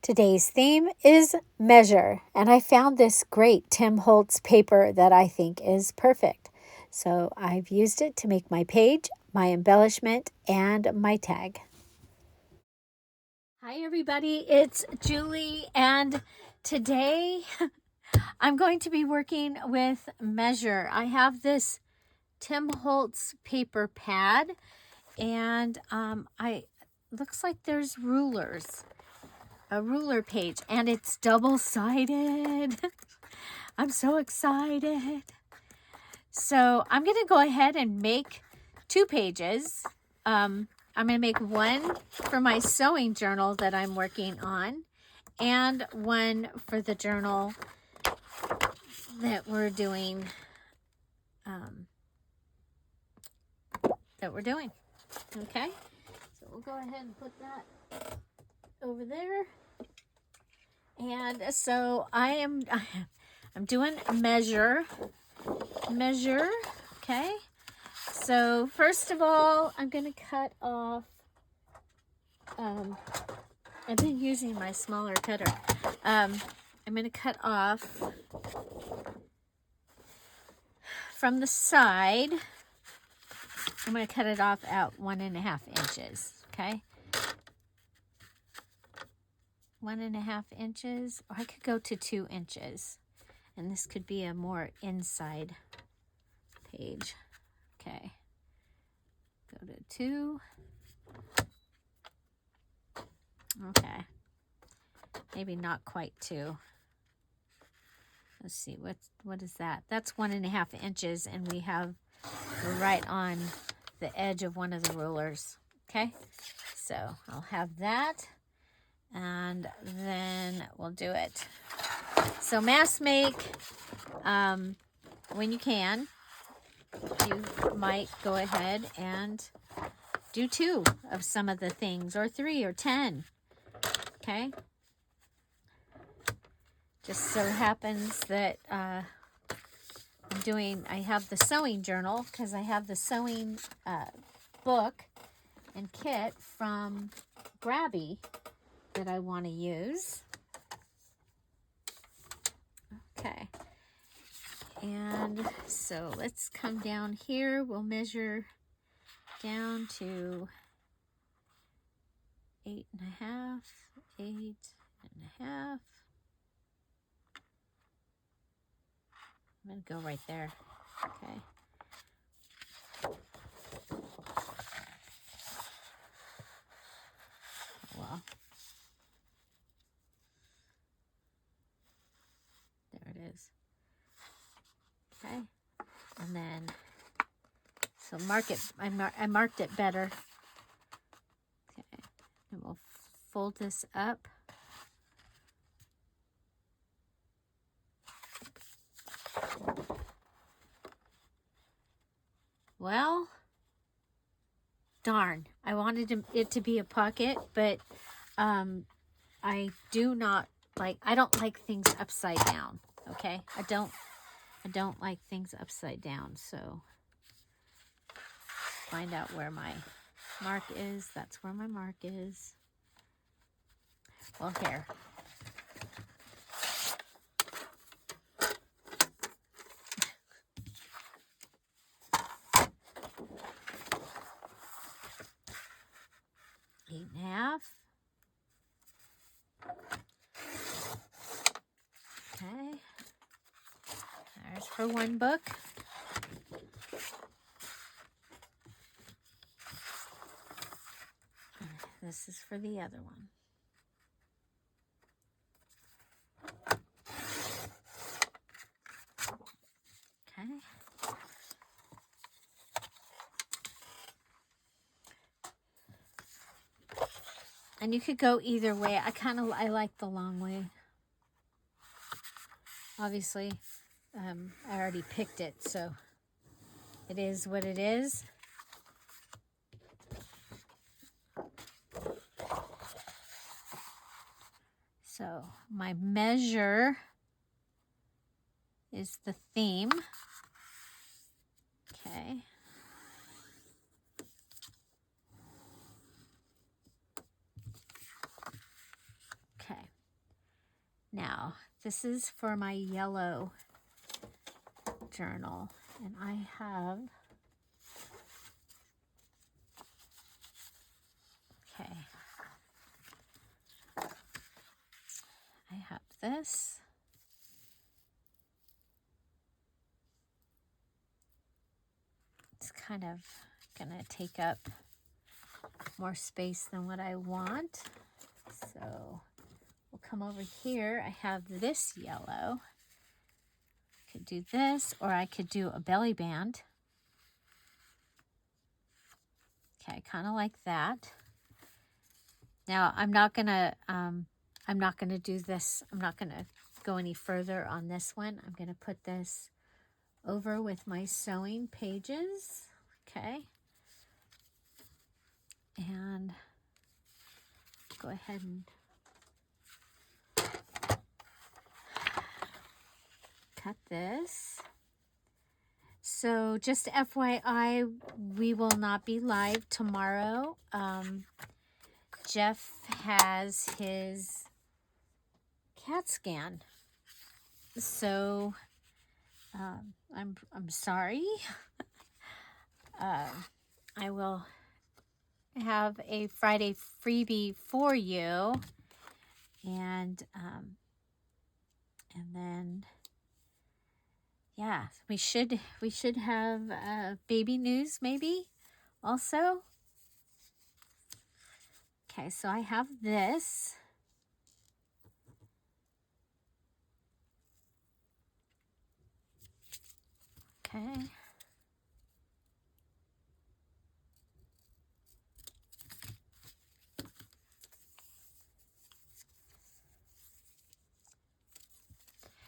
Today's theme is measure, and I found this great Tim Holtz paper that I think is perfect. So I've used it to make my page, my embellishment, and my tag. Hi everybody, it's Julie, and today I'm going to be working with measure. I have this Tim Holtz paper pad, and looks like there's rulers. A ruler page, and it's double-sided. I'm so excited. So I'm going to go ahead and make 2 pages. I'm going to make one for my sewing journal that I'm working on, and one for the journal that we're doing. Okay, so we'll go ahead and put that over there. And so I'm doing measure, okay? So first of all, I'm going to cut off, I've been using my smaller cutter. I'm going to cut off from the side. I'm going to cut it off at 1.5 inches, okay? 1.5 inches, or I could go to 2 inches. And this could be a more inside page. Okay. Go to 2. Okay. Maybe not quite 2. Let's see, what is that? That's 1.5 inches, and we're right on the edge of one of the rulers. Okay. So I'll have that, and then we'll do it. So mass make, when you can, you might go ahead and do 2 of some of the things, or 3 or 10. Okay. Just so happens that I have the sewing journal, because I have the sewing book and kit from Grabby that I want to use. Okay. And so let's come down here. We'll measure down to 8.5, 8.5. I'm going to go right there. Okay. Well, there it is. Okay. And then, so mark it, I marked it better. Okay. And we'll fold this up. Well, darn, I wanted it to be a pocket, but I don't like things upside down. Okay, I don't like things upside down. So find out where my mark is. That's where my mark is. Well, here. Eight and a half. Okay. There's for one book. This is for the other one. Okay. And you could go either way. I like the long way. Obviously, I already picked it, so it is what it is. So my measure is the theme. Okay. Okay. Now, this is for my yellow journal, and I have, okay, I have this. It's kind of gonna take up more space than what I want. So we'll come over here. I have this yellow. Could do this, or I could do a belly band. Okay, kind of like that. Now I'm not gonna do this. I'm not gonna go any further on this one. I'm gonna put this over with my sewing pages. Okay. And go ahead and cut this. So just FYI, we will not be live tomorrow. Jeff has his CAT scan. So I'm sorry. I will have a Friday freebie for you, and then yeah, we should have baby news maybe also. Okay, so I have this. Okay.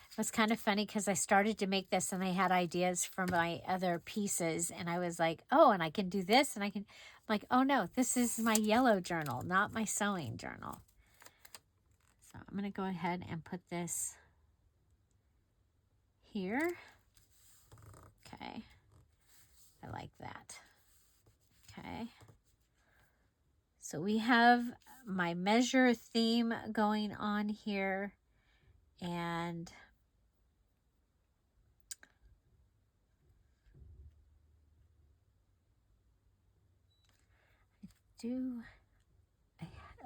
It was kind of funny because I started to make this and I had ideas for my other pieces, and I was like, oh, and I can do this, and I'm like, oh no, this is my yellow journal, not my sewing journal. So I'm going to go ahead and put this here. Okay. I like that. Okay. So we have my measure theme going on here, and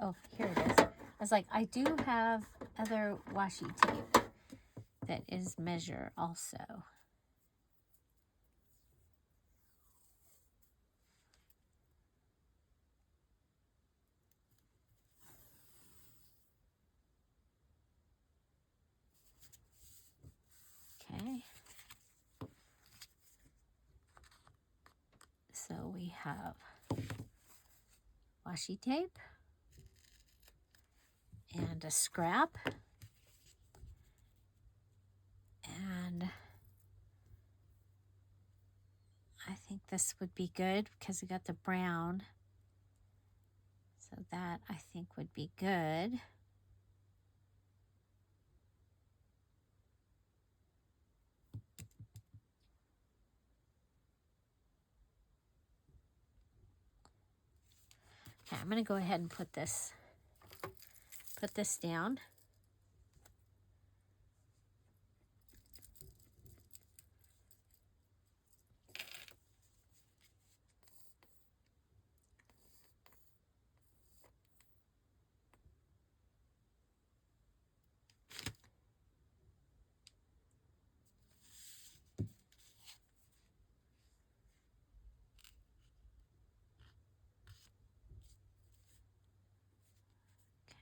oh, here it is. I was like, I do have other washi tape that is measure also. Okay. So we have washi tape and a scrap, and I think this would be good because we got the brown, so that I think would be good. Okay, I'm going to go ahead and put this down.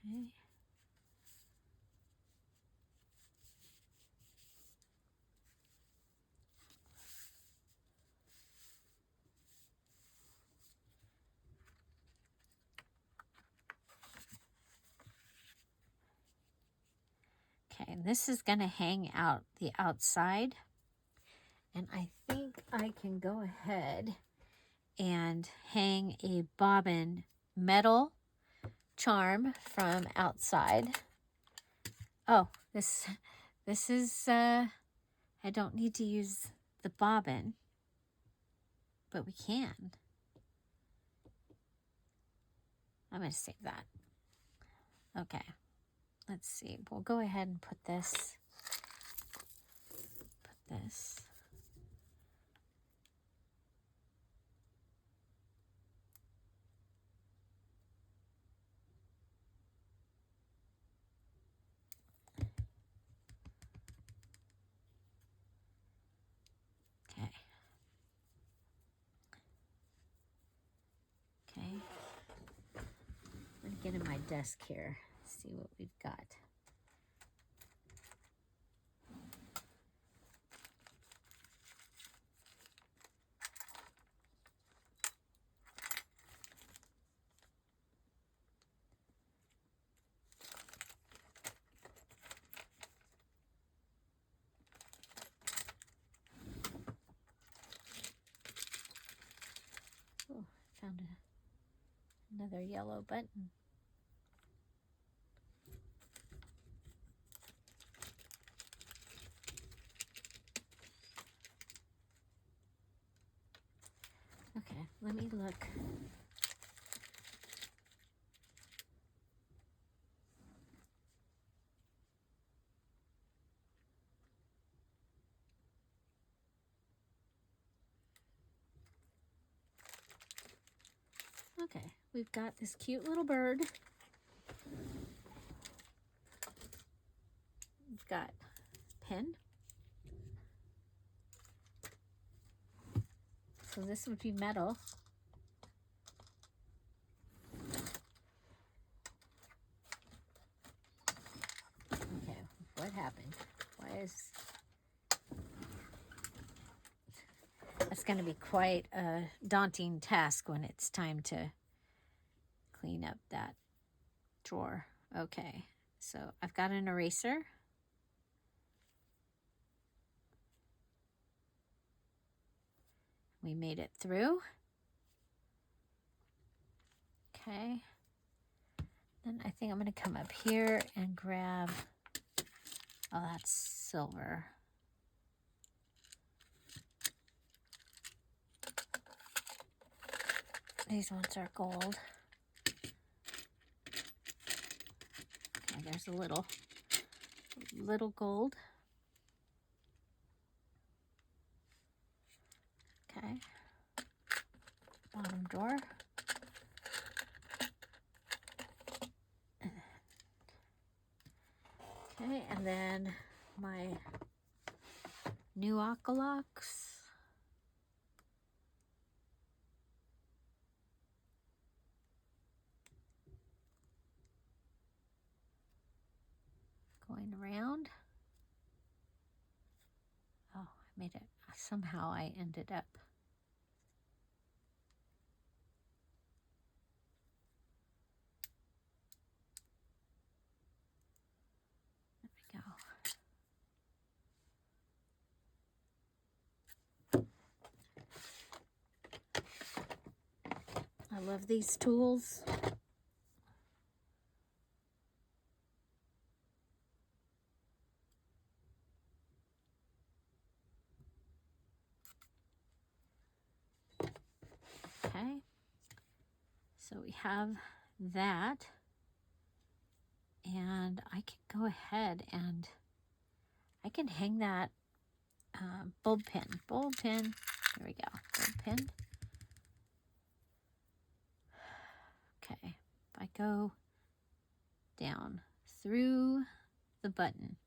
Okay. Okay, and this is going to hang out the outside, and I think I can go ahead and hang a bobbin metal charm from outside. Oh, this is I don't need to use the bobbin, but we can. I'm going to save that. Okay, let's see, we'll go ahead and put this. Okay. Okay. I'm going to get in my desk here, see what we've got. Oh, found another yellow button. Okay, let me look. Okay, we've got this cute little bird. We've got pen. So this would be metal. Okay, what happened? Why is... That's going to be quite a daunting task when it's time to clean up that drawer. Okay, so I've got an eraser. We made it through. Okay. Then I think I'm going to come up here and grab, oh, that's silver. These ones are gold. Okay, there's a little gold. Okay. Bottom drawer. Okay, and then my new Ocalocks. Going around. Oh, I made it. Somehow I ended up. There we go. I love these tools. Okay, so we have that, and I can go ahead and I can hang that bulb pin. Here we go, bulb pin. Okay, if I go down through the button,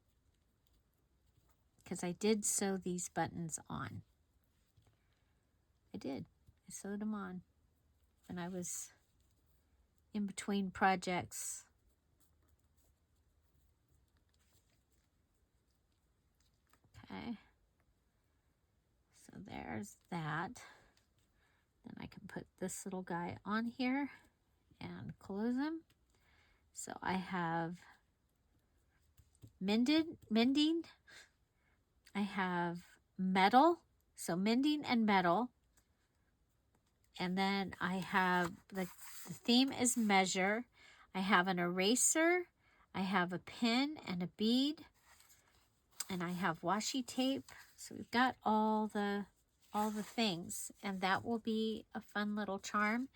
because I did sew these buttons on. I sewed them on when I was in between projects. Okay, so there's that. Then I can put this little guy on here and close them. So I have mending. I have metal, so mending and metal. And then I have, the theme is measure. I have an eraser. I have a pin and a bead. And I have washi tape. So we've got all the things. And that will be a fun little charm.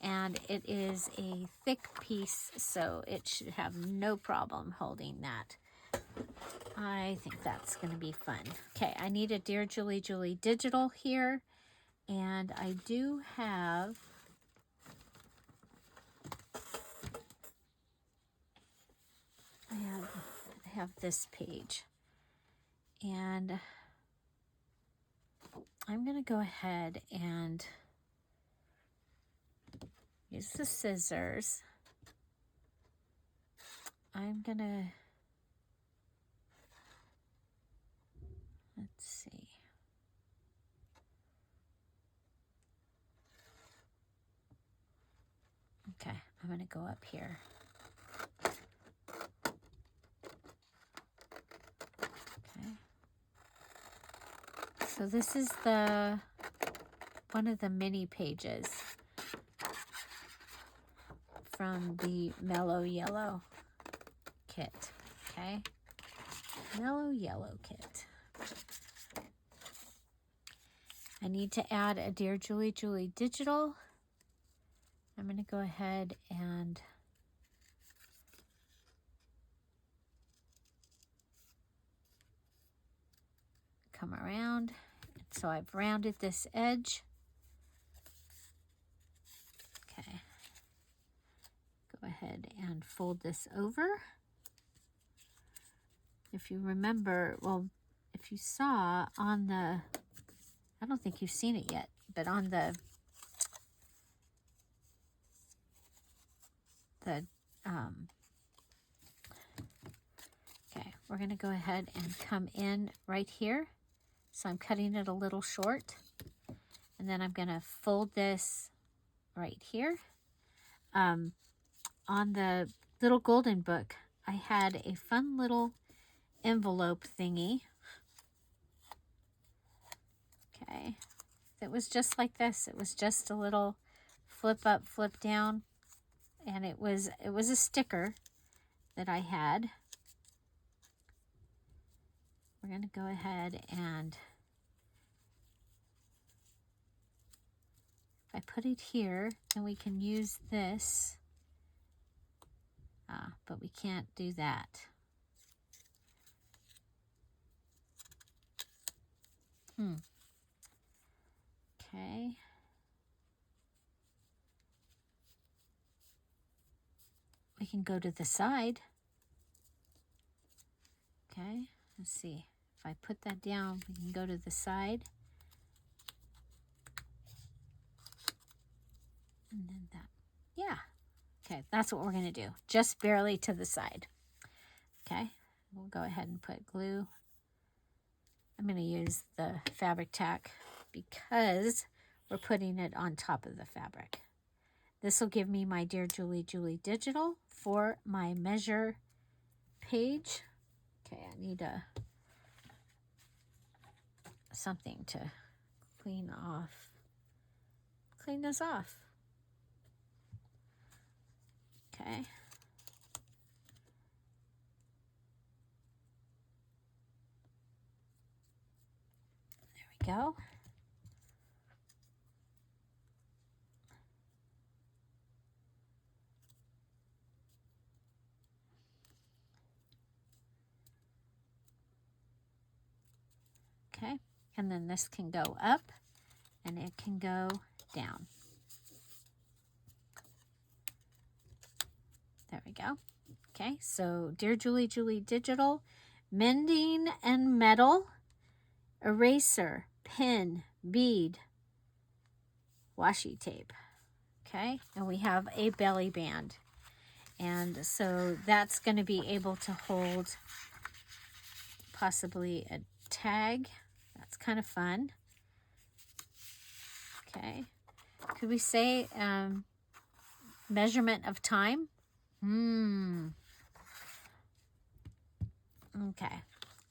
And it is a thick piece, so it should have no problem holding that. I think that's going to be fun. Okay, I need a Dear Julie Julie digital here, and I do have I have this page, and I'm going to go ahead and use the scissors. I'm going to, let's see. Okay, I'm going to go up here. Okay. So this is one of the mini pages from the Mellow Yellow kit. Okay, Mellow Yellow kit. I need to add a Dear Julie Julie digital. I'm going to go ahead and come around. So I've rounded this edge. Okay. Go ahead and fold this over. If you remember, well, if you saw on the, I don't think you've seen it yet, but on the okay, we're going to go ahead and come in right here. So I'm cutting it a little short, and then I'm going to fold this right here. On the little golden book, I had a fun little envelope thingy. Okay, it was just like this. It was just a little flip up, flip down, and it was a sticker that I had. We're going to go ahead and I put it here, and we can use this, but we can't do that. Okay. We can go to the side. Okay, let's see. If I put that down, we can go to the side. And then that, yeah. Okay, that's what we're going to do. Just barely to the side. Okay, we'll go ahead and put glue. I'm going to use the fabric tack because we're putting it on top of the fabric. This will give me my Dear Julie Julie digital for my measure page. Okay, I need something to clean this off. Okay. There we go. Okay, and then this can go up and it can go down. There we go. Okay, so Dear Julie Julie digital, mending and metal, eraser, pin, bead, washi tape. Okay, and we have a belly band. And so that's going to be able to hold possibly a tag. That's kind of fun. Okay. Could we say measurement of time? Okay.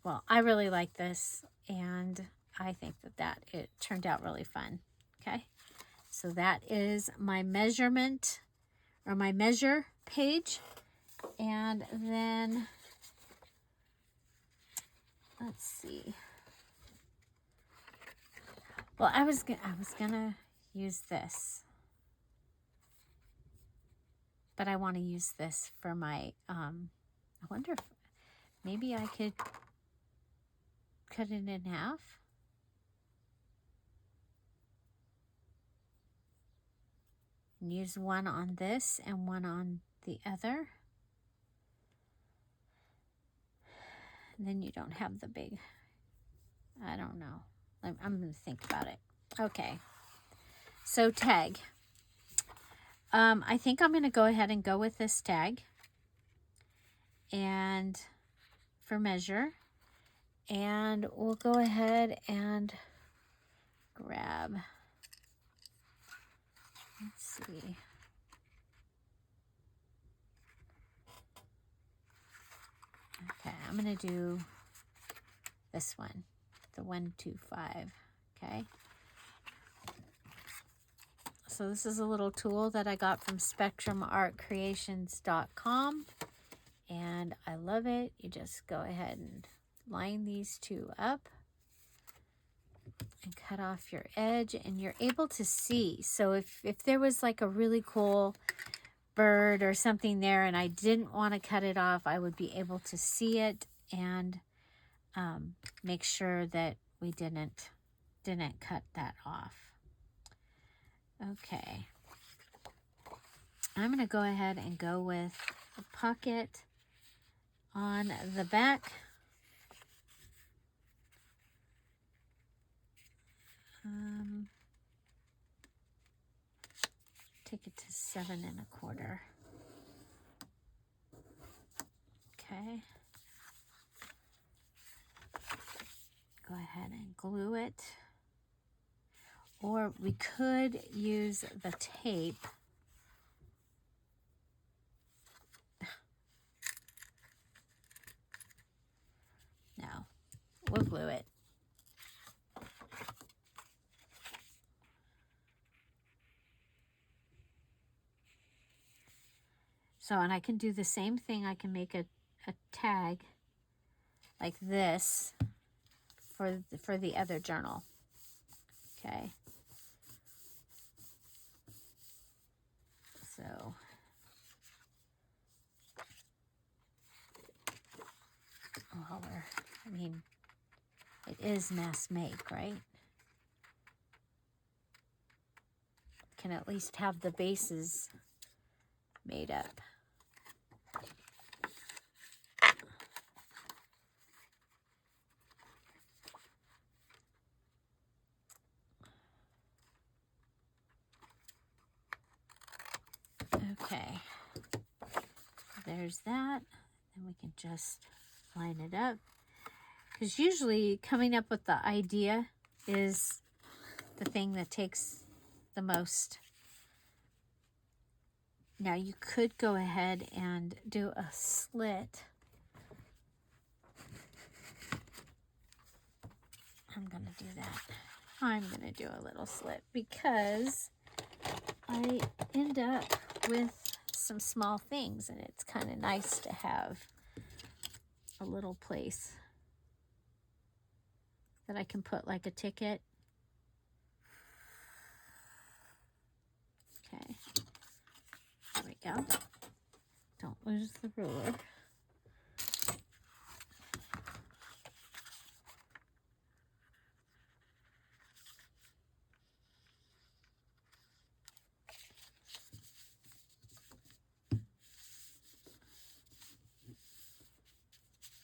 Well, I really like this, and I think that it turned out really fun. Okay. So that is my measurement, or my measure page. And then let's see. Well, I was gonna use this. but I want to use this for my, I wonder if maybe I could cut it in half. And use one on this and one on the other. And then you don't have the big, I don't know. I'm going to think about it. Okay. So tag. I think I'm going to go ahead and go with this tag. And for measure. And we'll go ahead and grab, let's see. Okay, I'm going to do this one, the 125, okay? So this is a little tool that I got from SpectrumArtCreations.com, and I love it. You just go ahead and line these two up and cut off your edge, and you're able to see. So if there was like a really cool bird or something there and I didn't want to cut it off, I would be able to see it and make sure that we didn't cut that off. Okay, I'm going to go ahead and go with a pocket on the back. Take it to 7 1/4. Okay. Go ahead and glue it. Or we could use the tape. No, we'll glue it. So, and I can do the same thing. I can make a tag like this for the other journal. Okay. So, well, I mean, it is mass make, right? Can at least have the bases made up. Okay, there's that. Then we can just line it up. Because usually coming up with the idea is the thing that takes the most. Now you could go ahead and do a slit. I'm going to do that. I'm going to do a little slit because I end up with some small things, and it's kind of nice to have a little place that I can put like a ticket. Okay, there we go. Don't lose the ruler.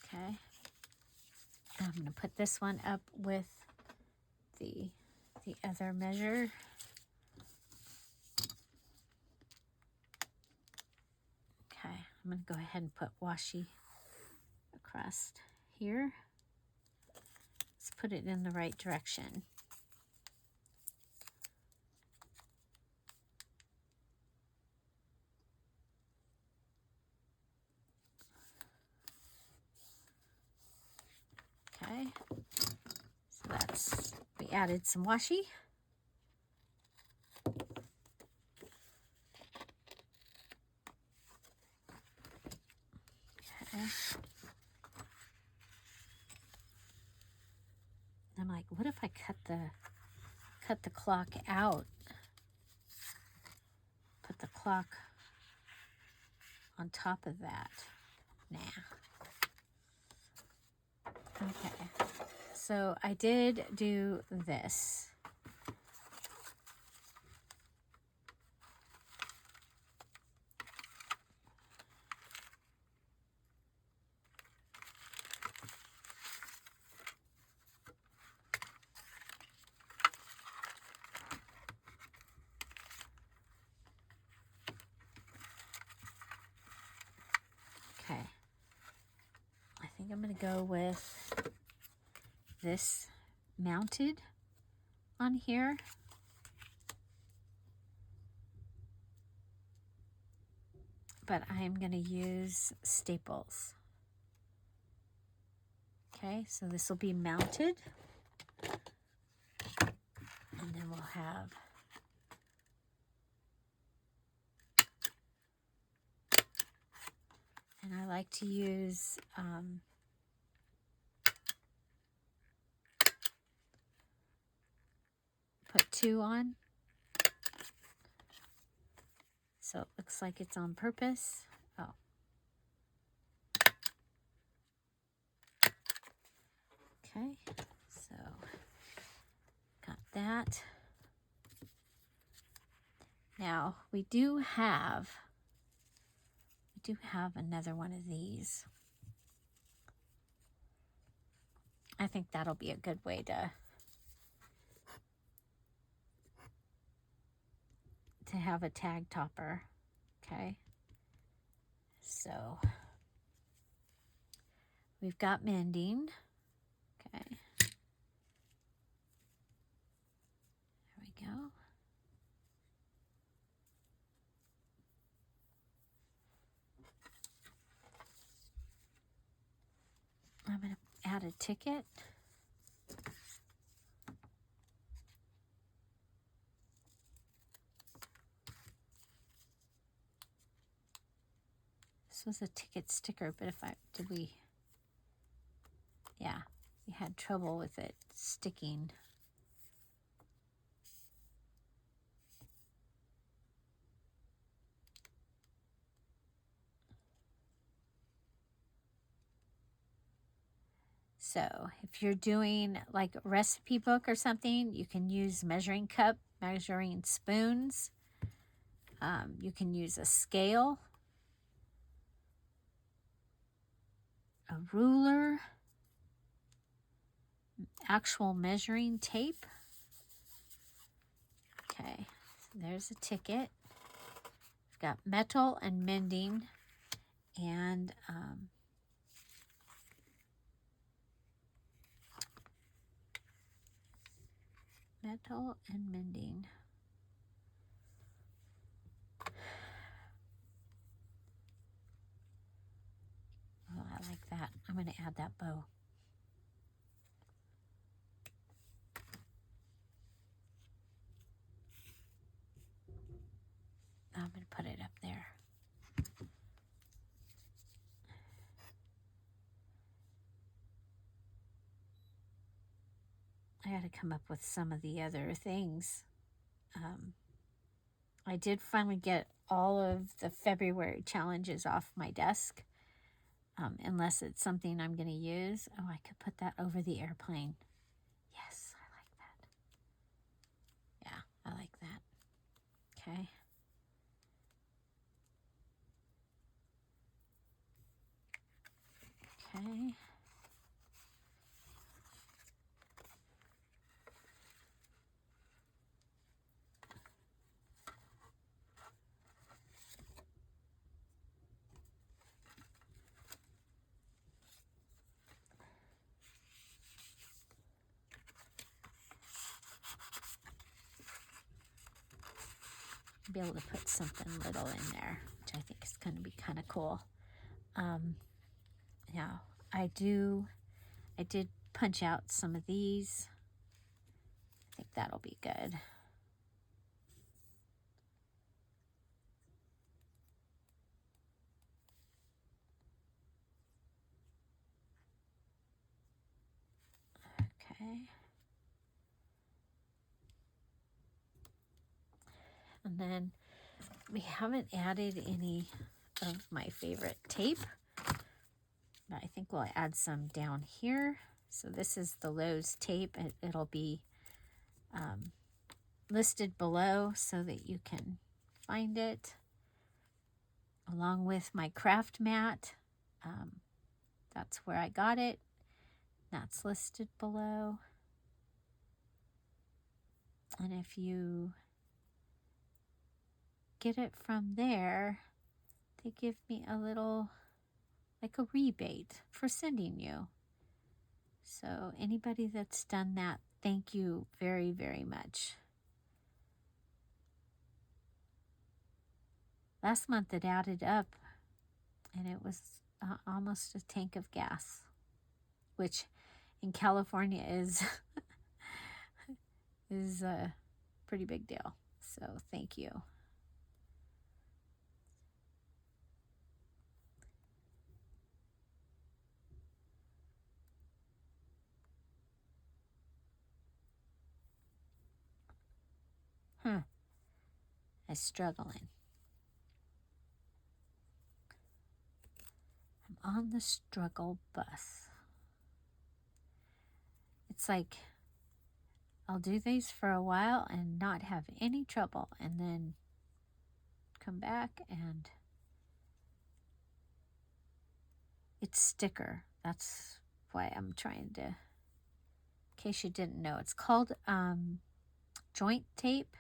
Okay, I'm going to put this one up with the other measure. Okay, I'm going to go ahead and put washi across here. Let's put it in the right direction. Okay, so that's, we added some washi. Okay. I'm like, what if I cut the clock out? Put the clock on top of that. Nah. Okay. So I did do this. Okay. I think I'm going to go with this mounted on here. But I'm going to use staples. Okay, so this will be mounted. And then we'll have and I like to use put 2 on. So it looks like it's on purpose. Oh. Okay, so got that. Now we do have another one of these. I think that'll be a good way to have a tag topper. Okay, so we've got mending. Okay, there we go. I'm going to add a ticket. This was a ticket sticker, but we had trouble with it sticking. So if you're doing like a recipe book or something, you can use measuring cup, measuring spoons. You can use a scale, a ruler, actual measuring tape. Okay, so there's a ticket. We've got metal and mending and metal and mending. Oh, I like that. I'm going to add that bow. I'm going to put it up there. I got to come up with some of the other things. I did finally get all of the February challenges off my desk, unless it's something I'm going to use. Oh, I could put that over the airplane. Yes, I like that. Yeah, I like that. Okay. Okay. Be able to put something little in there, which I think is going to be kind of cool. Now I did punch out some of these. I think that'll be good. Okay. And then we haven't added any of my favorite tape. But I think we'll add some down here. So this is the Lowe's tape. It'll be listed below so that you can find it, along with my craft mat. That's where I got it. That's listed below. And if you get it from there, they give me a little, like a rebate for sending you. So anybody that's done that, thank you very, very much. Last month it added up and it was almost a tank of gas, which in California is is a pretty big deal. So thank you. I'm struggling. I'm on the struggle bus. It's like I'll do these for a while and not have any trouble, and then come back and it's sticker. That's why I'm trying to, in case you didn't know, it's called joint tape.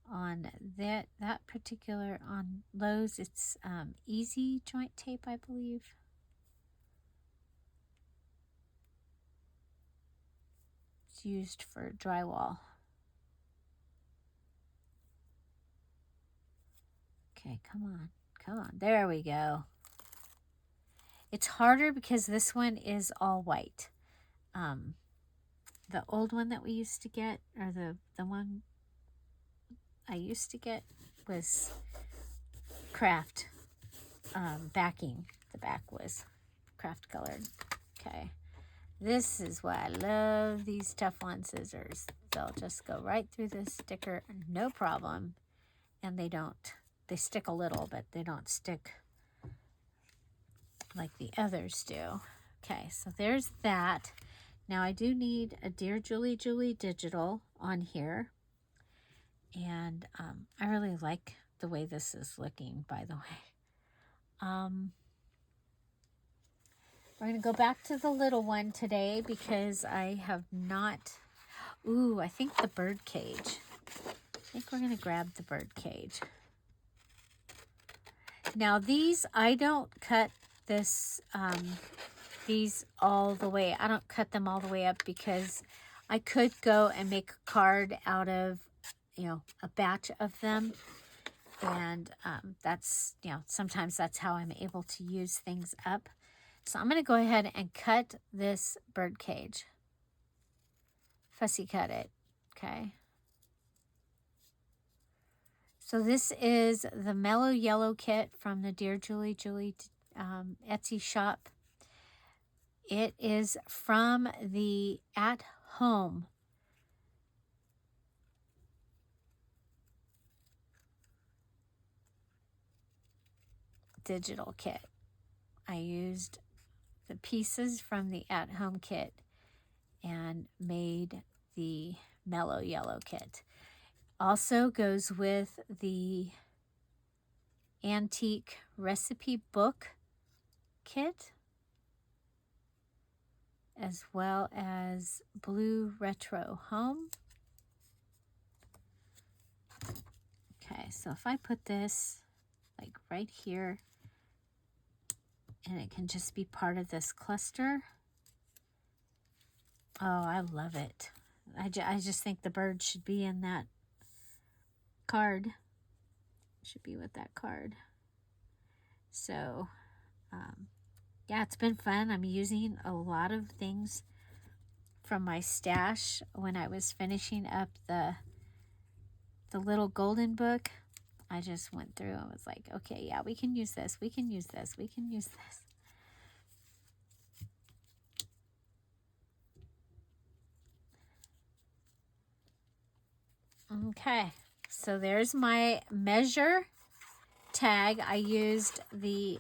On that particular, on Lowe's, it's easy joint tape, I believe. It's used for drywall. Okay, come on. There we go. It's harder because this one is all white. The old one that we used to get, or the one I used to get, was craft backing. The back was craft colored. Okay. This is why I love these Teflon scissors. They'll just go right through the sticker, no problem. And they stick a little, but they don't stick like the others do. Okay, so there's that. Now I do need a Dear Julie digital on here. And I really like the way this is looking, by the way. We're going to go back to the little one today because I have not... Ooh, I think the bird cage. I think we're going to grab the bird cage. Now these, I don't cut these all the way. I don't cut them all the way up because I could go and make a card out of, a batch of them. And that's, sometimes that's how I'm able to use things up. So I'm going to go ahead and cut this bird cage. Fussy cut it, okay? So this is the Mellow Yellow kit from the Dear Julie Etsy shop. It is from the At Home digital kit. I used the pieces from the At Home kit and made the Mellow Yellow kit. Also goes with the Antique Recipe Book kit, as well as Blue Retro Home. Okay, so if I put this like right here, and it can just be part of this cluster. Oh, I love it. I just think the bird should be in that card. Should be with that card. So, yeah, it's been fun. I'm using a lot of things from my stash when I was finishing up the little golden book. I just went through and was like, okay, yeah, we can use this. We can use this. We can use this. Okay, so there's my measure tag, I used the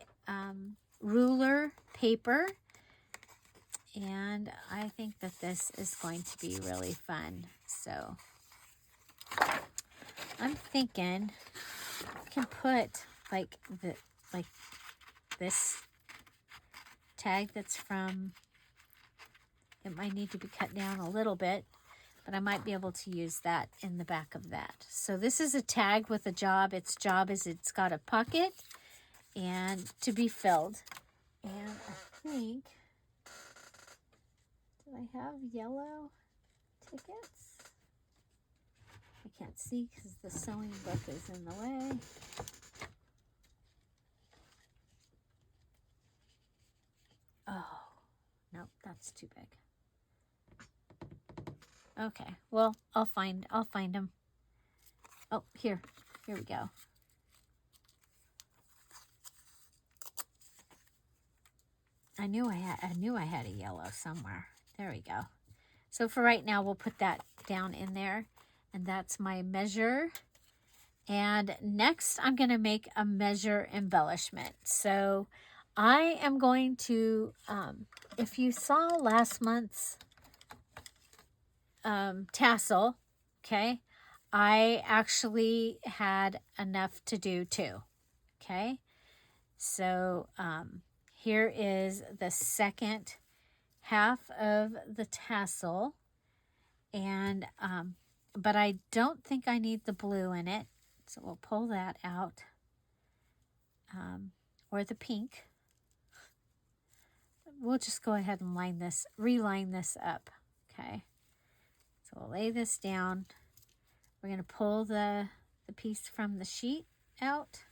ruler paper, and I think that this is going to be really fun. So I'm thinking I can put like this tag that's from, it might need to be cut down a little bit, but I might be able to use that in the back of that. So this is a tag with a job. Its job is it's got a pocket and to be filled. And I think, do I have yellow tickets? I can't see because the sewing book is in the way. Oh, nope, that's too big. Okay, well, I'll find them. Oh, here we go. I knew I had a yellow somewhere. There we go. So for right now, we'll put that down in there, and that's my measure. And next, I'm going to make a measure embellishment. So I am going to, if you saw last month's tassel, okay, I actually had enough to do too, okay? So here is the second half of the tassel, and but I don't think I need the blue in it, so we'll pull that out, or the pink. We'll just go ahead and reline this up, okay? So we'll lay this down. We're going to pull the piece from the sheet out,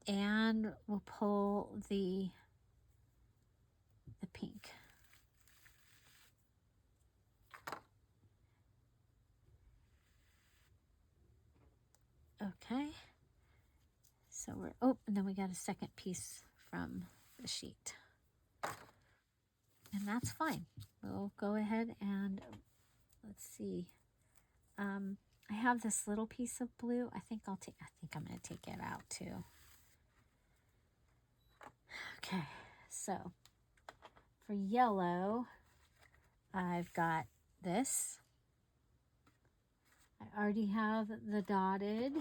and we'll pull the pink. Okay. So and then we got a second piece from the sheet. And that's fine. We'll go ahead and, let's see. I have this little piece of blue. I think I'm going to take it out too. Okay, so for yellow, I've got this. I already have the dotted.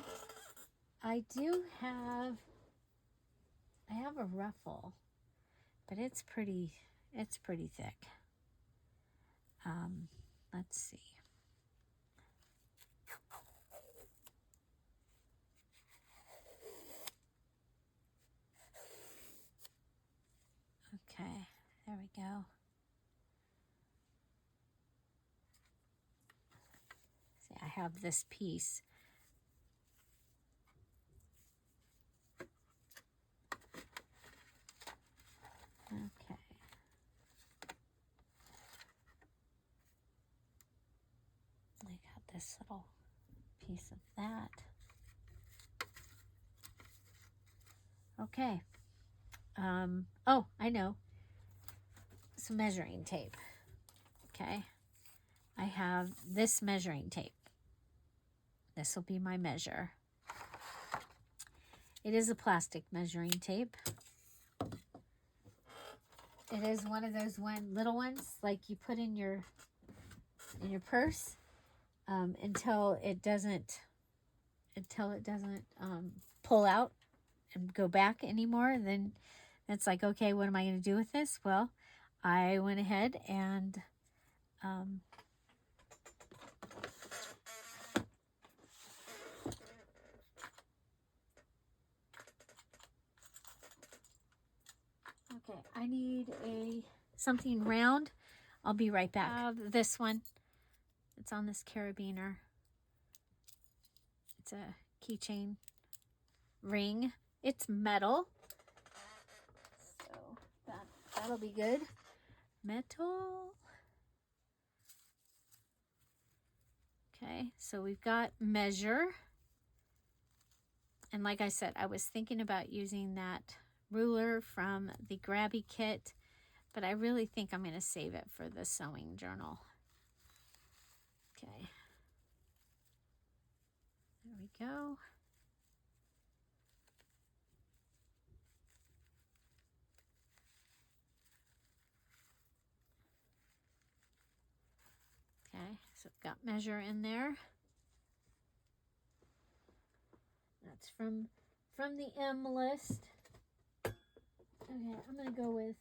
I have a ruffle, but it's pretty thick. Let's see. Okay, there we go. See, I have this piece. Okay. I got this little piece of that. Okay. Oh, I know. Some measuring tape. Okay. I have this measuring tape. This will be my measure. It is a plastic measuring tape. It is one of those little ones like you put in your purse until it doesn't pull out and go back anymore. Then it's like, okay, what am I going to do with this? Well, I went ahead and okay, I need something round. I'll be right back. I have this one. It's on this carabiner. It's a keychain ring. It's metal, so that'll be good. Metal. Okay, so we've got measure. And like I said, I was thinking about using that ruler from the Grabby kit, but I really think I'm going to save it for the sewing journal. Okay. There we go. Okay, so I've got measure in there. That's from the M list. Okay, I'm going to go with,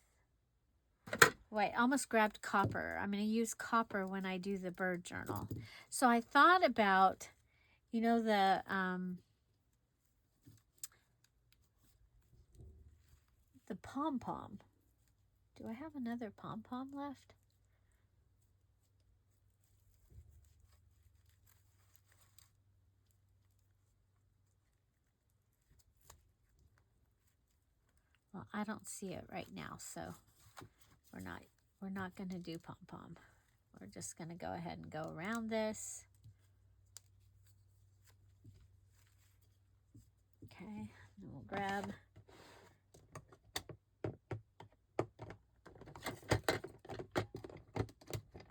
wait, I almost grabbed copper. I'm going to use copper when I do the bird journal. So I thought about, you know, the pom-pom. Do I have another pom-pom left? Well, I don't see it right now, so we're not going to do pom-pom. We're just going to go ahead and go around this. Okay, and we'll grab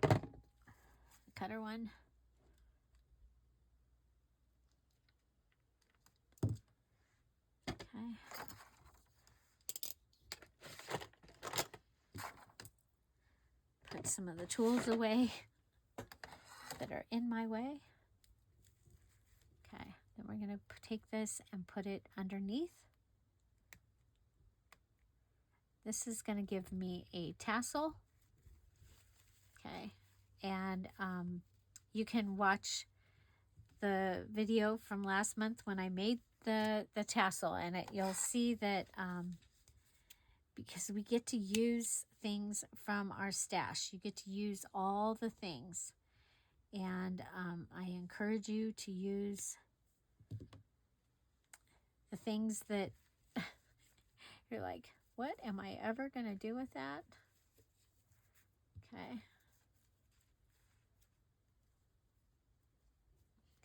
the cutter one. Okay. Put some of the tools away that are in my way. Okay, then we're going to take this and put it underneath. This is going to give me a tassel. Okay, and you can watch the video from last month when I made the tassel, and you'll see that because we get to use things from our stash, you get to use all the things, and I encourage you to use the things that you're like, what am I ever going to do with that? Okay.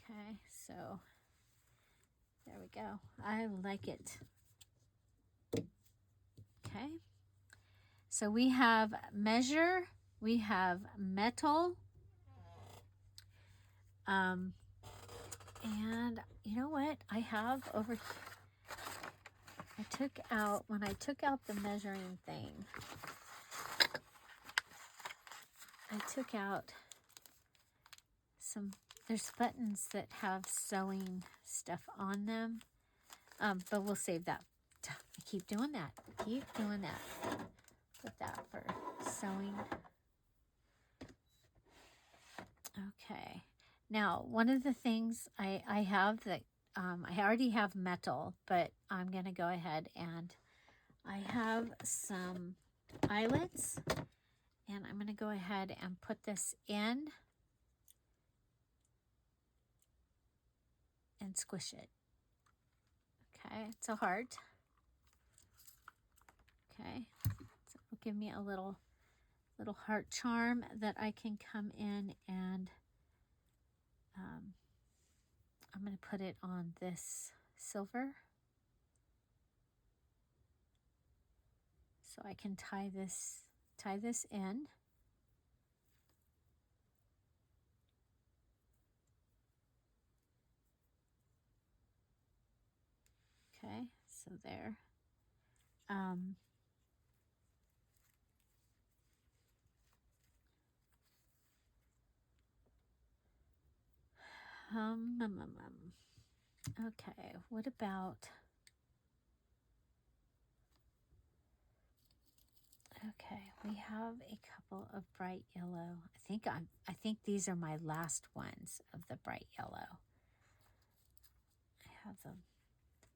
Okay, so there we go. I like it. Okay. So we have measure, we have metal, and you know what I have over here? When I took out the measuring thing, I took out there's buttons that have sewing stuff on them, but we'll save that. I keep doing that. Keep doing that. Put that for sewing. Okay. Now, one of the things I have that I already have metal, but I'm going to go ahead and I have some eyelets, and I'm going to go ahead and put this in and squish it. Okay, it's a heart. Okay, so it'll give me a little heart charm that I can come in and I'm going to put it on this silver. So I can tie this in. Okay, so there. Okay, what about, okay, we have a couple of bright yellow. I think these are my last ones of the bright yellow. I have the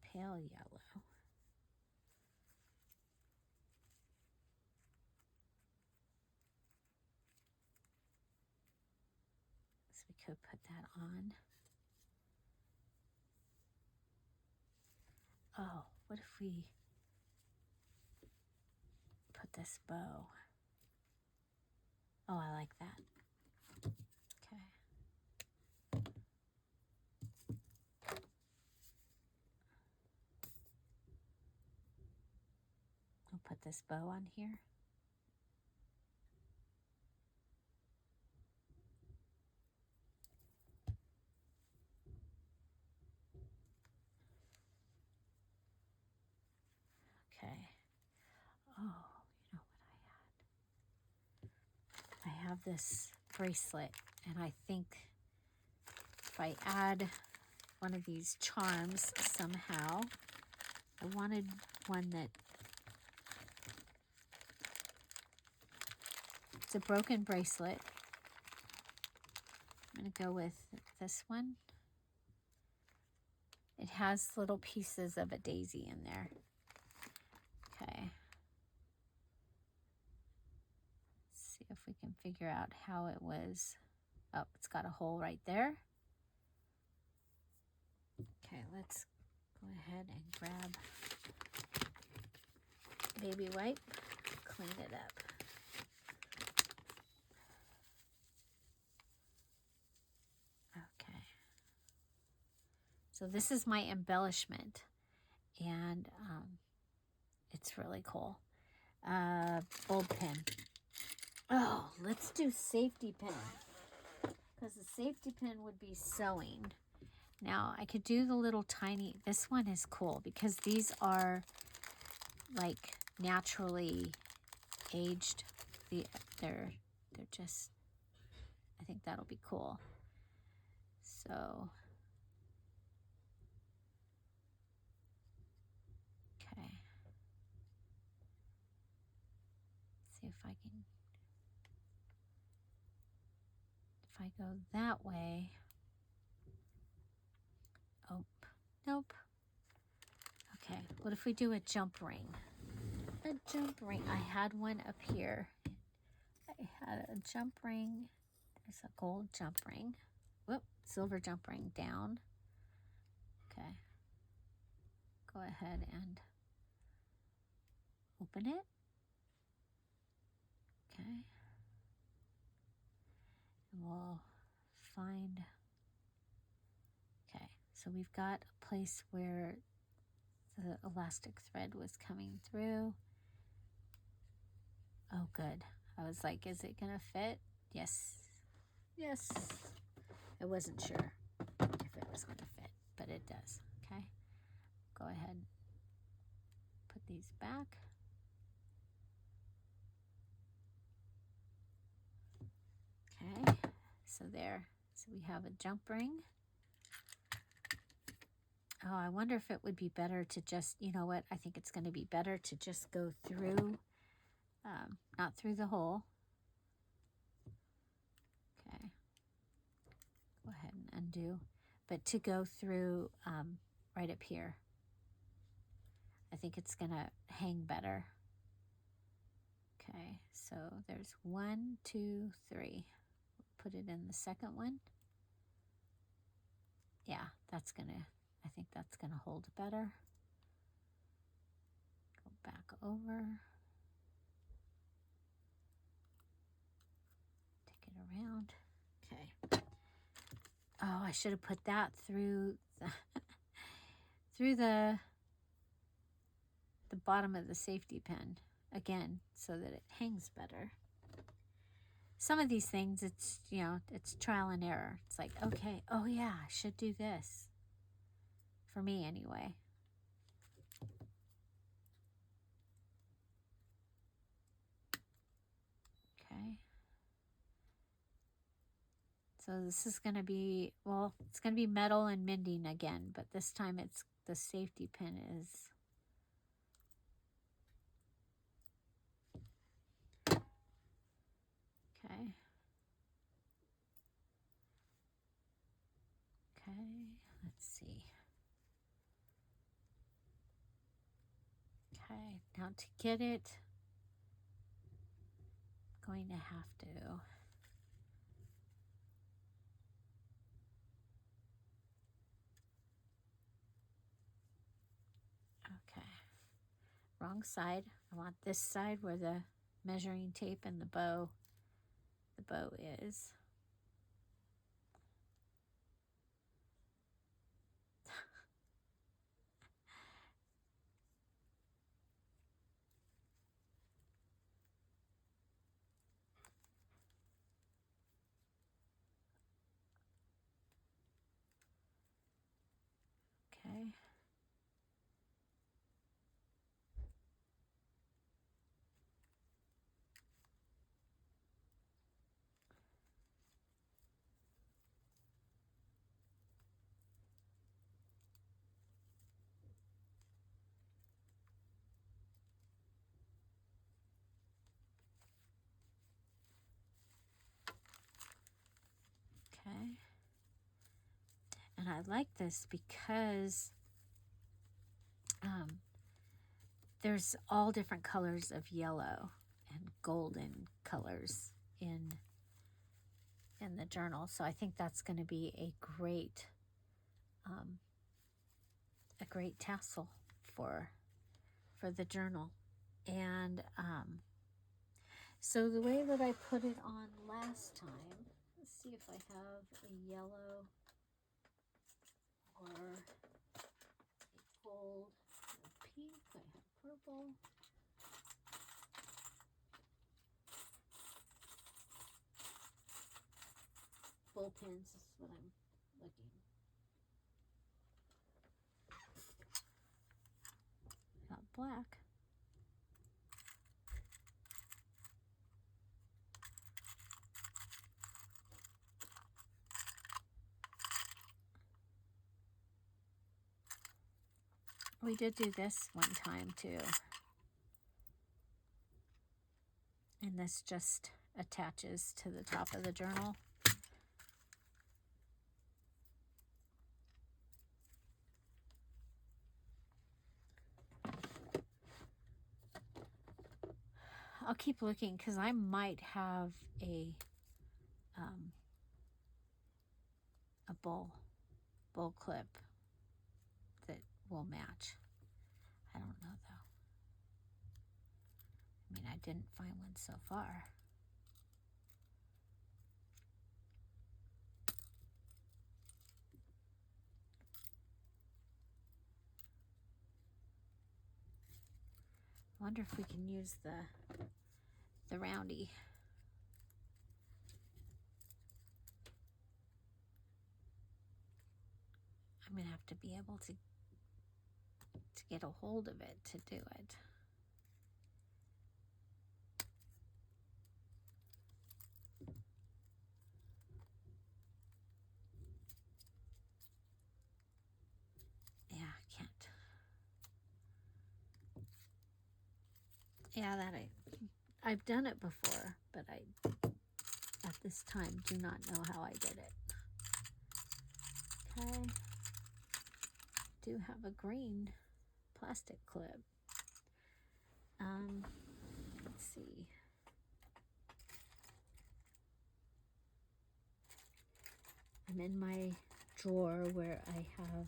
pale yellow. So we could put that on. Oh, what if we put this bow? Oh, I like that. Okay. I'll put this bow on here. Okay. Oh, you know what I had? I have this bracelet, And I think if I add one of these charms somehow, I wanted one that, it's a broken bracelet. I'm going to go with this one. It has little pieces of a daisy in there. Okay. Let's see if we can figure out how it was. Oh, it's got a hole right there. Okay, let's go ahead and grab baby wipe, clean it up. Okay. So this is my embellishment, and it's really cool. Bold pin. Oh, let's do safety pin, because the safety pin would be sewing. Now I could do the little tiny, this one is cool because these are like naturally aged. They're just, I think that'll be cool. So, okay. See if I can, if I go that way. Oh, nope. Okay, what if we do a jump ring? A jump ring. I had one up here. I had a jump ring. There's a gold jump ring. Whoop, silver jump ring down. Okay. Go ahead and open it. Okay. And we'll find, okay, so we've got a place where the elastic thread was coming through. Oh, good. I was like, is it gonna fit? Yes. Yes. I wasn't sure if it was gonna fit, but it does. Okay. Go ahead and put these back. Okay. So there. So we have a jump ring. Oh, I wonder if it would be better to just, you know what? I think it's going to be better to just go through, not through the hole. Okay. Go ahead and undo. But to go through right up here. I think it's going to hang better. Okay. So there's 1, 2, 3. Put it in the second one. Yeah, that's going to, I think that's going to hold better. Go back over. Take it around. Okay. Oh, I should have put that through the, through the bottom of the safety pin again, so that it hangs better. Some of these things, it's, you know, it's trial and error. It's like, okay, oh yeah, I should do this. For me anyway. Okay. So this is going to be, well, it's going to be metal and mending again, but this time it's the safety pin is. Okay. Okay, let's see. Okay, now to get it, I'm going to have to. Okay, wrong side. I want this side where the measuring tape and the bow is. Okay. I like this because there's all different colors of yellow and golden colors in the journal. So I think that's going to be a great tassel for the journal. And so the way that I put it on last time, let's see if I have a yellow or a gold or pink. I have purple. Full pins is what I'm looking. Got black. We did do this one time too. And this just attaches to the top of the journal. I'll keep looking because I might have a bowl clip that will match. I don't know though. I mean, I didn't find one so far. I wonder if we can use the roundy. I'm gonna have to be able to get a hold of it to do it. Yeah, I can't. Yeah, I've done it before, but I at this time do not know how I did it. Okay. Do have a green plastic clip. Let's see. I'm in my drawer where I have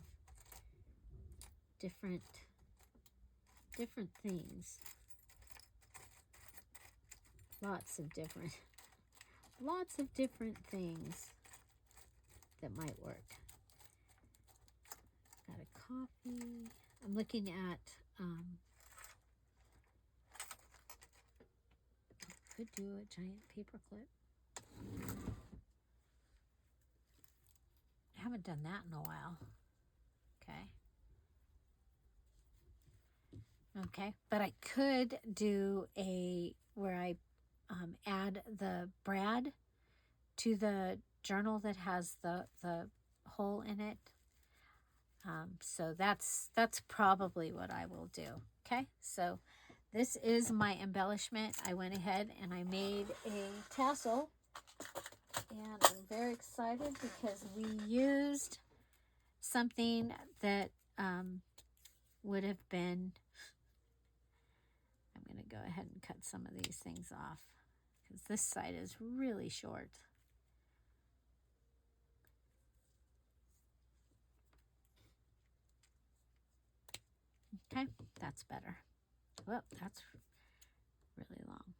different things. Lots of different things that might work. Got a coffee. I'm looking at could do a giant paper clip. I haven't done that in a while. Okay, but I could do where I add the brad to the journal that has the hole in it. So that's probably what I will do. Okay, so this is my embellishment. I went ahead and I made a tassel, and I'm very excited because we used something that would have been, I'm going to go ahead and cut some of these things off because this side is really short. Okay, that's better. Well, that's really long.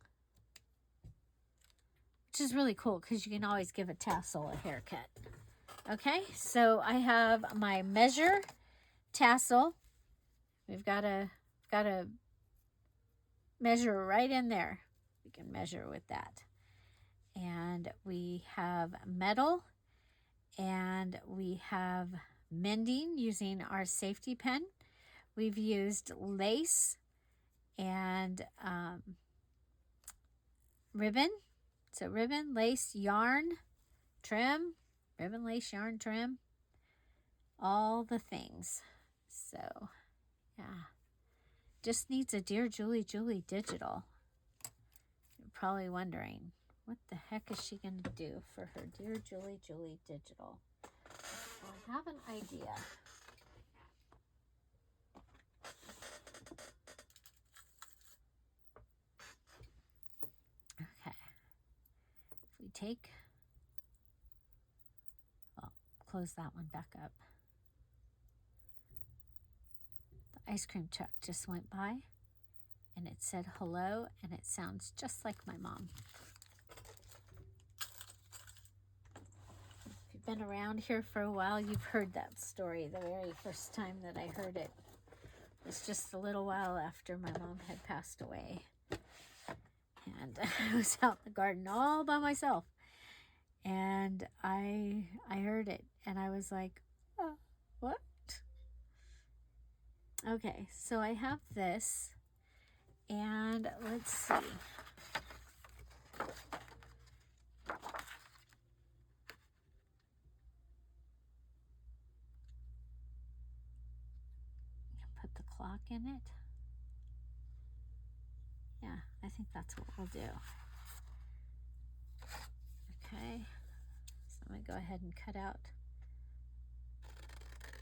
Which is really cool because you can always give a tassel a haircut. Okay, so I have my measure tassel. We've got to measure right in there. We can measure with that. And we have metal, and we have mending using our safety pin. We've used lace and ribbon. So ribbon, lace, yarn, trim, ribbon, lace, yarn, trim, all the things. So, yeah. Just needs a Dear Julie Julie digital. You're probably wondering, what the heck is she going to do for her Dear Julie Julie digital? Well, have an idea. Okay. If we take, well, close that one back up. The ice cream truck just went by and it said hello, and it sounds just like my mom. If you've been around here for a while, you've heard that story. The very first time that I heard it was just a little while after my mom had passed away. And I was out in the garden all by myself. And I heard it, and I was like, oh, what? Okay, so I have this, and let's see. Put the clock in it. Yeah, I think that's what we'll do. Okay, so I'm going to go ahead and cut out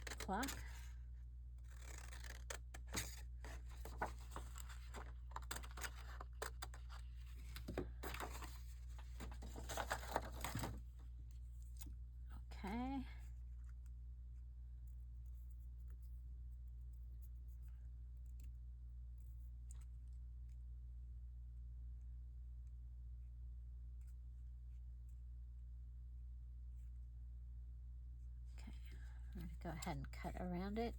the clock. Okay. Okay, I'm going to go ahead and cut around it.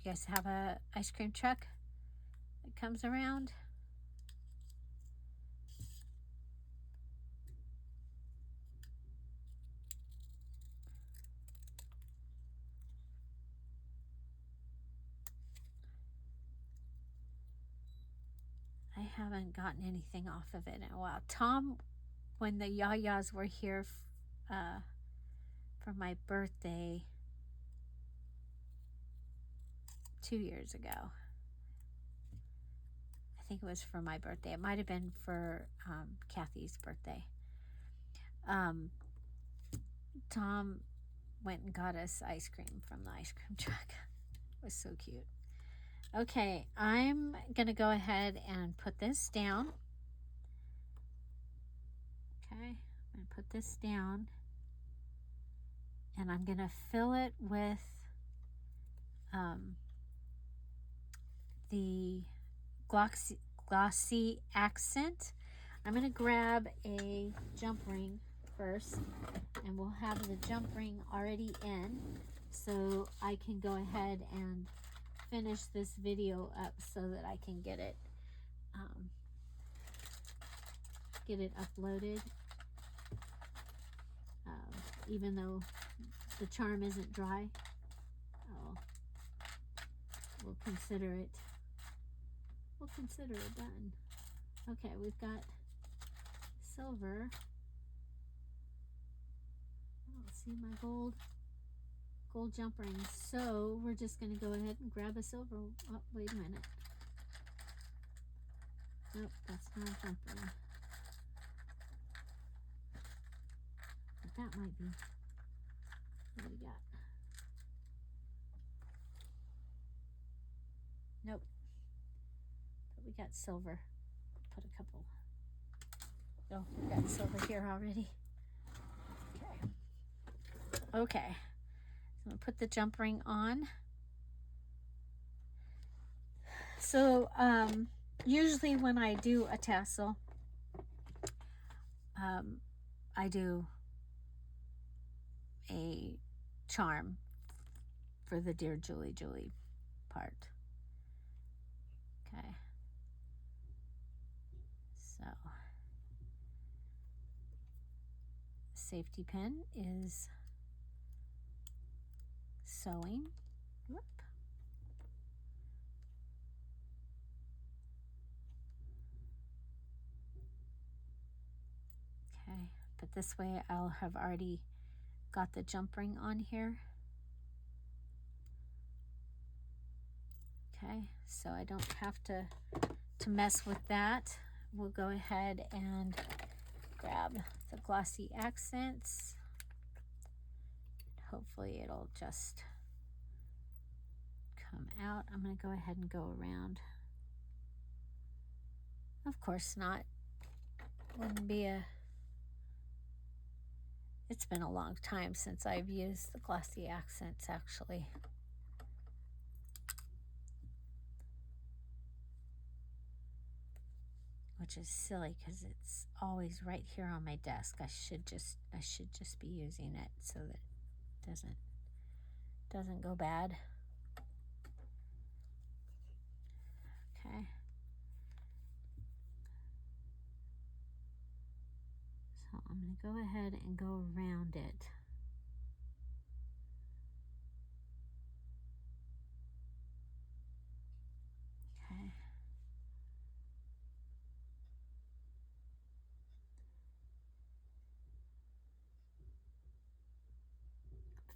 You guys have a ice cream truck that comes around? I haven't gotten anything off of it in a while. Tom, when the Yayas were here for my birthday 2 years ago, I think it was for my birthday. It might have been for Kathy's birthday. Tom went and got us ice cream from the ice cream truck. It was so cute. Okay, I'm going to go ahead and put this down. Okay, I'm going to put this down. And I'm going to fill it with the glossy accent. I'm going to grab a jump ring first, and we'll have the jump ring already in, so I can go ahead and finish this video up so that I can get it uploaded, even though the charm isn't dry. We'll consider it done. Okay, we've got silver. I don't see my gold jump ring, so we're just going to go ahead and grab a silver. Oh, wait a minute. Nope, that's not a jump ring. But that might be. What do we got? Nope. But we got silver. Put a couple. Oh, we got silver here already. Okay. So I'm going to put the jump ring on. So usually when I do a tassel, I do a charm for the Dear Julie Julie part. Okay. So safety pin is sewing. Whoop. Okay, but this way I'll have already got the jump ring on here. Okay, so I don't have to mess with that. We'll go ahead and grab the glossy accents. Hopefully it'll just come out. I'm going to go ahead and go around. Of course not. Wouldn't be a... It's been a long time since I've used the glossy accents, actually. Which is silly because it's always right here on my desk. I should just be using it so that it doesn't go bad. Okay. So I'm going to go ahead and go around it. Okay.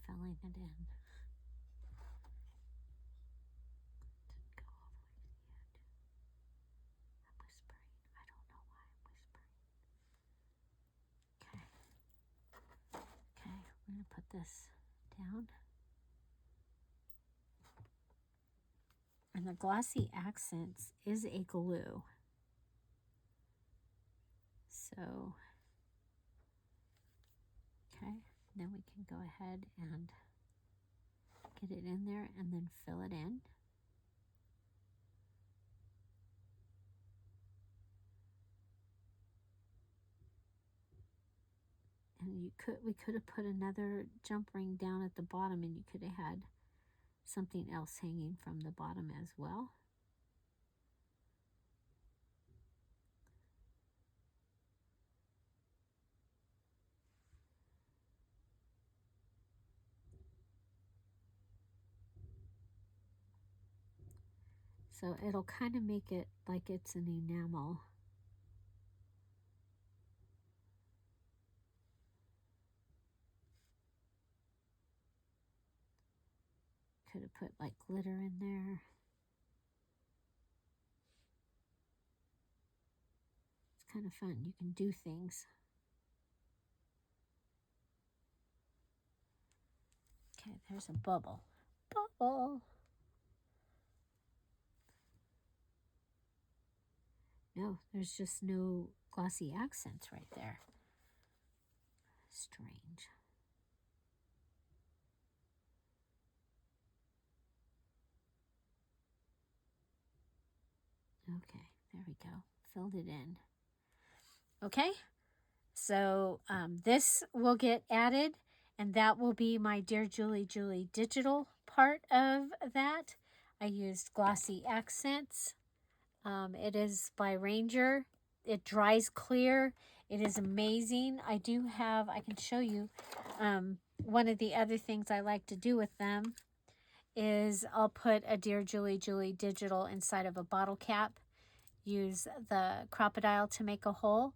I'm filling it in. Didn't go all the way to the end. I'm whispering. I don't know why I'm whispering. Okay. Okay, we're going to put this down. And the glossy accents is a glue. So, okay, then we can go ahead and get it in there and then fill it in. And we could have put another jump ring down at the bottom, and you could have had something else hanging from the bottom as well. So it'll kind of make it like it's an enamel. Could have put like glitter in there. It's kind of fun. You can do things. Okay, there's a bubble. Bubble. No, there's just no glossy accents right there. Strange. Okay, there we go. Filled it in. Okay, so this will get added, and that will be my Dear Julie Julie digital part of that. I used glossy accents. It is by Ranger. It dries clear. It is amazing. I can show you one of the other things I like to do with them is I'll put a Dear Julie Julie digital inside of a bottle cap, use the crocodile to make a hole,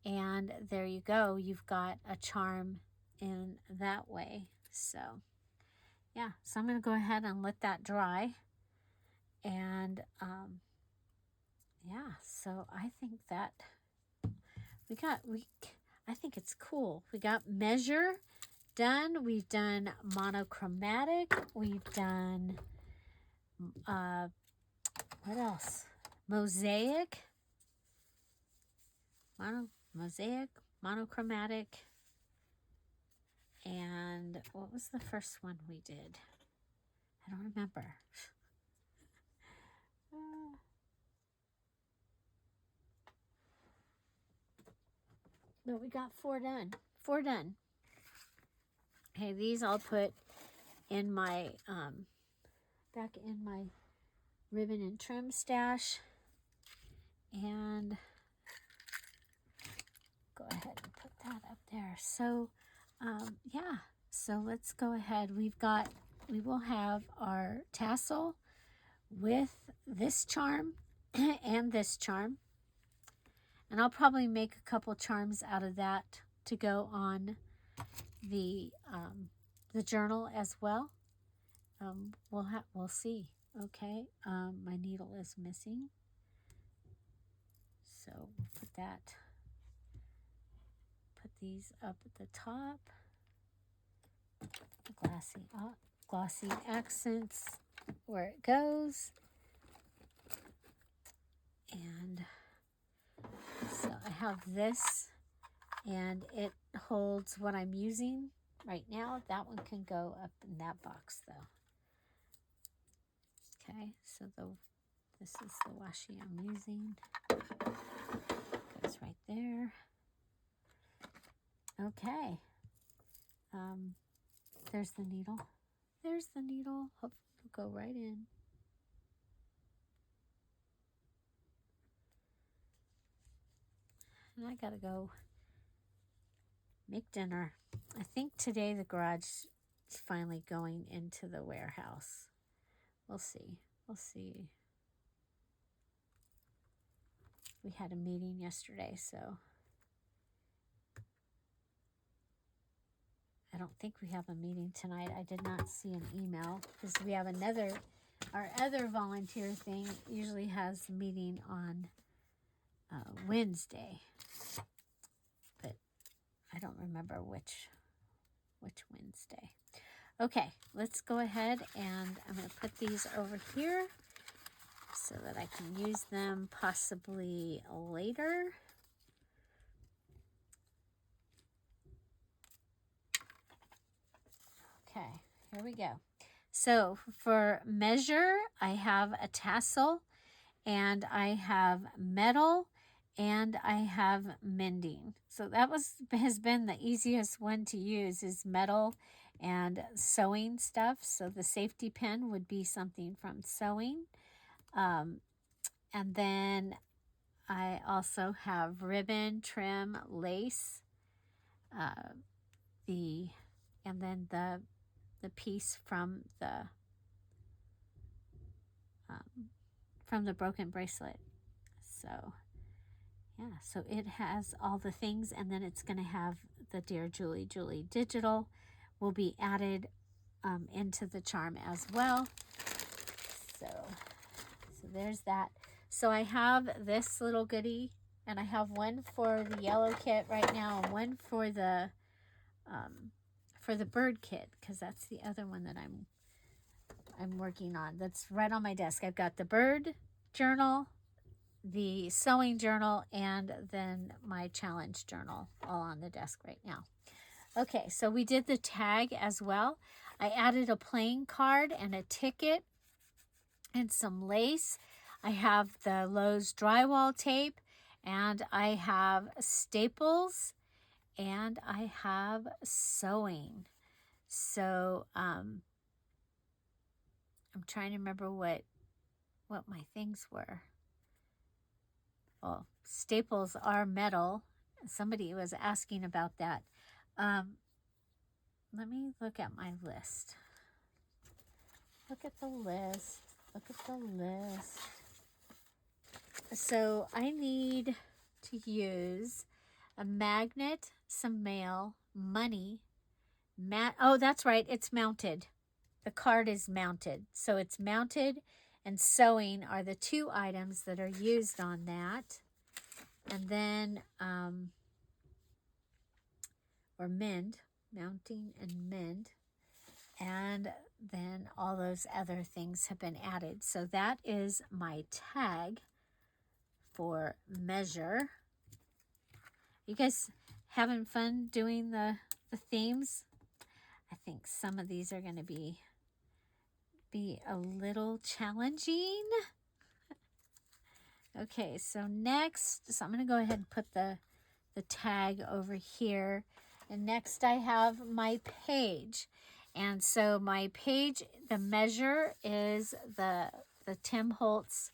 and there you go. You've got a charm in that way. So yeah, so I'm going to go ahead and let that dry. And yeah, so I think that I think it's cool. We got measure done. We've done monochromatic. We've done, what else? Mosaic. Mosaic, monochromatic. And what was the first one we did? I don't remember. No, we got 4 done. 4 done. Okay, these I'll put in my, back in my ribbon and trim stash. And go ahead and put that up there. So, yeah, so let's go ahead. We will have our tassel with this charm and this charm. And I'll probably make a couple charms out of that to go on the journal as well. We'll see. Okay, my needle is missing, so we'll put these up at the top. Glossy accents where it goes. And so I have this, and it holds what I'm using right now. That one can go up in that box though. Okay, so this is the washi I'm using. Goes right there. Okay. There's the needle. There's the needle. Hopefully it'll go right in. And I gotta go make dinner. I think today the garage is finally going into the warehouse. We'll see. We'll see. We had a meeting yesterday, so I don't think we have a meeting tonight. I did not see an email because we have our other volunteer thing usually has a meeting on Wednesday, but I don't remember which Wednesday. Okay, let's go ahead, and I'm going to put these over here so that I can use them possibly later. Okay, here we go. So for measure, I have a tassel, and I have metal, and I have mending. So that has been the easiest one to use, is metal and sewing stuff. So the safety pin would be something from sewing. And then I also have ribbon, trim, lace, and then the piece from the broken bracelet. So yeah, so it has all the things, and then it's going to have the Dear Julie Julie digital will be added into the charm as well. So there's that. So I have this little goodie, and I have one for the yellow kit right now, and one for the bird kit, because that's the other one that I'm working on. That's right on my desk. I've got the bird journal, the sewing journal, and then my challenge journal all on the desk right now. Okay, so we did the tag as well. I added a playing card and a ticket and some lace. I have the Lowe's drywall tape, and I have staples, and I have sewing. So I'm trying to remember what my things were. Well, staples are metal. Somebody was asking about that. Let me look at my list. Look at the list. Look at the list. So I need to use a magnet, some mail, money, oh, that's right, it's mounted. The card is mounted. So it's mounted, and sewing are the two items that are used on that. And then, or mend, mounting and mend. And then all those other things have been added. So that is my tag for measure. You guys having fun doing the themes? I think some of these are going to be a little challenging. Okay, so next, so I'm going to go ahead and put the tag over here. And next I have my page. And so my page, the measure is the Tim Holtz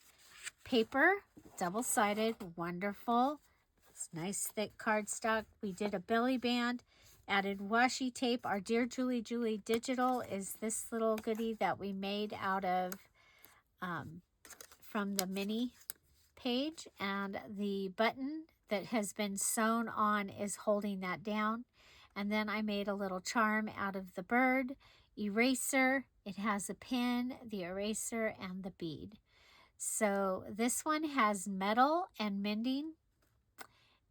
paper, double-sided, wonderful. It's nice thick cardstock. We did a belly band, added washi tape. Our Dear Julie Julie digital is this little goodie that we made out of from the mini page, and the button that has been sewn on is holding that down. And then I made a little charm out of the bird. Eraser, it has a pin, the eraser, and the bead. So this one has metal and mending,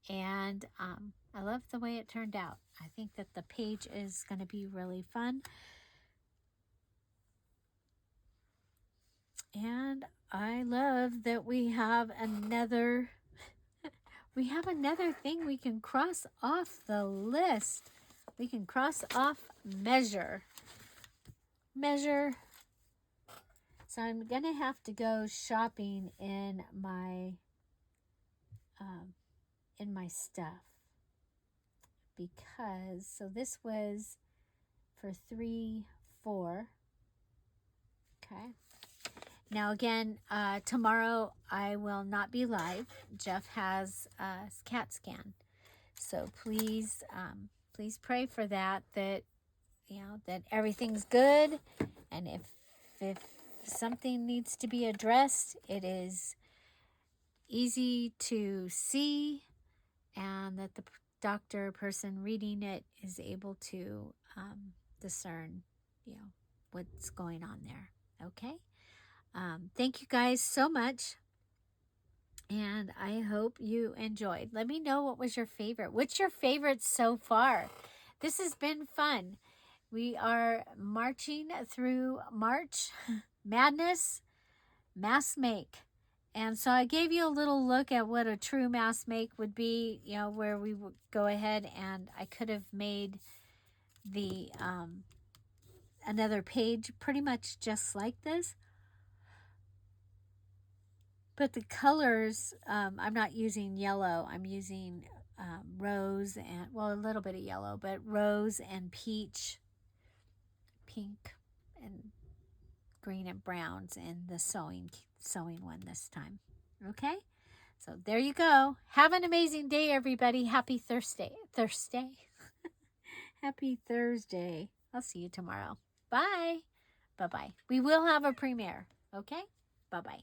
and I love the way it turned out. I think that the page is going to be really fun. And I love that we have another thing we can cross off the list. We can cross off measure. Measure. So I'm going to have to go shopping in my stuff, because, so this was for 3, 4. Okay. Now again, tomorrow I will not be live. Jeff has a CAT scan. So please, please pray for that, that everything's good. And if something needs to be addressed, it is easy to see, and that the person reading it is able to discern, what's going on there. Okay. Thank you guys so much, and I hope you enjoyed. Let me know what was your favorite. What's your favorite so far? This has been fun. We are marching through March Madness Mass Make. And so I gave you a little look at what a true mass make would be, where we would go ahead, and I could have made the another page pretty much just like this. But the colors, I'm not using yellow. I'm using rose and, well, a little bit of yellow, but rose and peach, pink, and green and browns in the sewing one this time. Okay? So there you go. Have an amazing day, everybody. Happy Thursday. Happy Thursday. I'll see you tomorrow. Bye. Bye-bye. We will have a premiere. Okay? Bye-bye.